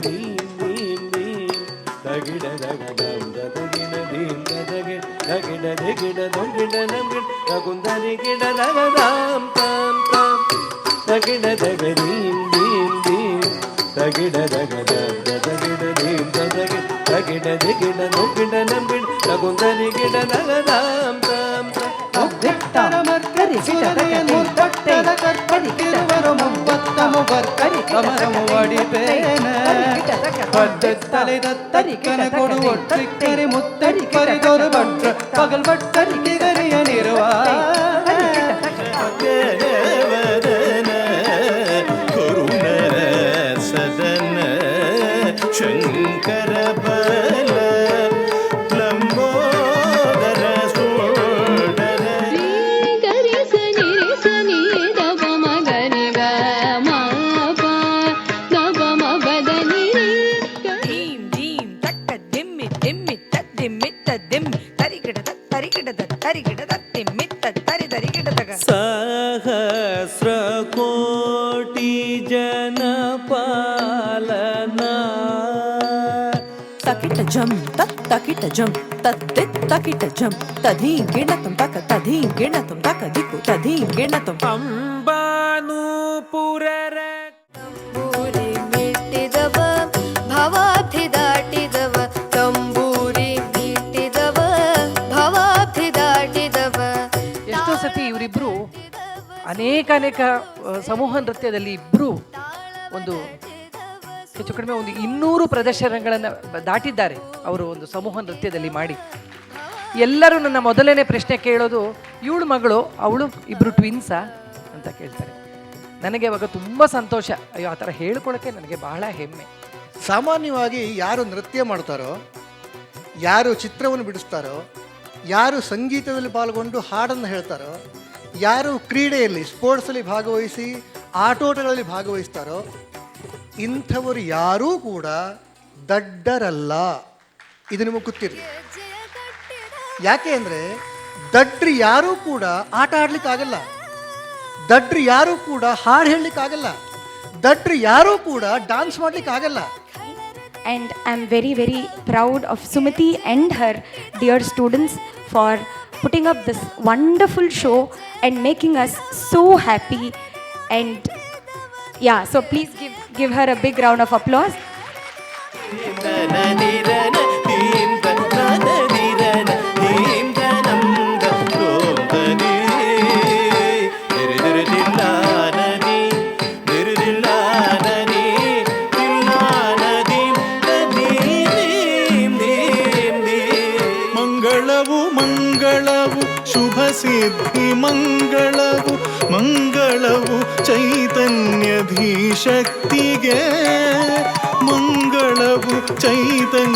ದೀಂ ದೀಂ ದೀಂ ತಗಿಡ ದಗದಂ ದಗಿಡ ದೀಂ ದಗಿಡ ತಗಿಡ ದಿಗಿಡ ದೊಂಗಿಡ ನಮಿಡ ತಗುಂದರಿ ಗಿಡ ದಗದಾಂ ತಾಂ ತಾಂ ತಗಿಡ ದಗದೀಂ ದೀಂ ದೀಂ ತಗಿಡ ದಗದಂ ದಗಿಡ ದೀಂ ದಗಿಡ ತಗಿಡ ದಿಗಿಡ ದೊಂಗಿಡ ನಮಿಡ ತಗುಂದರಿ ಗಿಡ ದಗದಾಂ ತಾಂ ತಾಂ ವಿಟ್ಟರ ಮರ್ಕರಿ ಸುರನೆಯನ್ನು ತೊಟ್ಟೆದ ಕರ್ಕರಿಕಿರುವರು ಮುಬ್ಬತ್ತಮು ಬರ್ಕರಿ ಕಮರಮು ವಡಿಬೇನ ಪಡ್ಡೆತ್ತಲೆ ದತ್ತರಿಕನ ಕೊಡು ಒಟ್ಟಿಕ್ಕರೆ ಮುತ್ತರಿ ಕರಿದೊರು ಭಟ್ರ ಪಗಲ್ ಭಟ್ಟರಿಗೆ ಗರಿಯ ನಿರ್ವಾ ಕರುಣರ ಸದನ ಶಂಕರ ಬಲ ಲಂಬೋದರ ಸೋದರ ಗರಿ ಸನಿ ರೆ ಸನಿ ದವ ಮಗರಿ ಗ ಮ ಪ ದವ ಮ ಬದನಿ ರೆ ಧೀಂ ಧೀಂ ತಕ್ಕ ದಿಮ್ಮಿ ದಿಮ್ಮಿ ತದ್ದಿಮ್ಮಿತ್ತ ದಿಮ್ಮಿ ತರಿಗಿಡದ ತರಿಗಿಡದ ತರಿಗಿಡದ ತಿಮ್ಮಿತ್ತ ತರಿ ತರಿಗಿಡದಗ ಸಹಸ್ರ ಕೋಟಿ ಜನ ಪಾಲನ ತಕಿಟ ಜಂ ತತ್ ತಕಿಟ ಜಂ ತತ್ತಿತ್ ತಕಿಟ ಜಂ ತಧೀಂ ಗಿಣತಂ ತಕ ತಧೀಂ ಗಿಣತಂ ತಕ ದಿಕ್ಕು ತಧೀಂ ಗಿಣತಂ ಅಂಬಾನೂಪುರರ ತಂಬೂರಿ ಮೀಟಿದವ ಭವಾಬ್ಧಿ ದಾಟಿದವ ತಂಬೂರಿ ಮೀಟಿದವ ಭವಾಬ್ಧಿ ದಾಟಿದವ ಎಷ್ಟೋ ಸತಿ ಇವರಿಬ್ರು ಅನೇಕ ಸಮೂಹ ನೃತ್ಯದಲ್ಲಿ ಇಬ್ರು ಒಂದು ಹೆಚ್ಚು ಕಡಿಮೆ ಒಂದು 200 ಪ್ರದರ್ಶನಗಳನ್ನು ದಾಟಿದ್ದಾರೆ ಅವರು ಒಂದು ಸಮೂಹ ನೃತ್ಯದಲ್ಲಿ ಮಾಡಿ. ಎಲ್ಲರೂ ನನ್ನ ಮೊದಲನೇ ಪ್ರಶ್ನೆ ಕೇಳೋದು, ಇವಳು ಮಗಳು ಅವಳು ಇಬ್ರು ಟ್ವಿನ್ಸಾ ಅಂತ ಕೇಳ್ತಾರೆ. ನನಗೆ ಅವಾಗ ತುಂಬ ಸಂತೋಷ. ಅಯ್ಯೋ, ಆ ಥರ ಹೇಳ್ಕೊಳ್ಳೋಕ್ಕೆ ನನಗೆ ಬಹಳ ಹೆಮ್ಮೆ. ಸಾಮಾನ್ಯವಾಗಿ ಯಾರು ನೃತ್ಯ ಮಾಡ್ತಾರೋ, ಯಾರು ಚಿತ್ರವನ್ನು ಬಿಡಿಸ್ತಾರೋ, ಯಾರು ಸಂಗೀತದಲ್ಲಿ ಪಾಲ್ಗೊಂಡು ಹಾಡನ್ನು ಹೇಳ್ತಾರೋ, ಯಾರು ಕ್ರೀಡೆಯಲ್ಲಿ ಸ್ಪೋರ್ಟ್ಸಲ್ಲಿ ಭಾಗವಹಿಸಿ ಆಟೋಟಗಳಲ್ಲಿ ಭಾಗವಹಿಸ್ತಾರೋ, ಇಂಥವರು ಯಾರೂ ಕೂಡ ದಡ್ಡರಲ್ಲ. ಇದು ನಿಮಗೆ ಗೊತ್ತಿರಲಿ. ಯಾಕೆ ಅಂದರೆ ದಡ್ಡ್ರು ಯಾರೂ ಕೂಡ ಆಟ ಆಡ್ಲಿಕ್ಕಾಗಲ್ಲ, ದಡ್ಡ್ರು ಯಾರೂ ಕೂಡ ಹಾಡು ಹೇಳಲಿಕ್ಕಾಗಲ್ಲ, ದಡ್ಡ್ರು ಯಾರೂ ಕೂಡ dance ಮಾಡಲಿಕ್ಕಾಗಲ್ಲ. And I'm very, very proud of Sumati and her dear students for putting up this wonderful show and making us so happy. And yeah, so please give her a big round of applause. ಮಂಗಳವು ಶುಭ ಸಿದ್ಧಿ ಮಂಗಳವು ಮಂಗಳವು ಚೈತನ್ಯಧೀಶಕ್ತಿಗೆ ಮಂಗಳವು ಚೈತನ್ಯಧೀಶಕ್ತಿಗೆ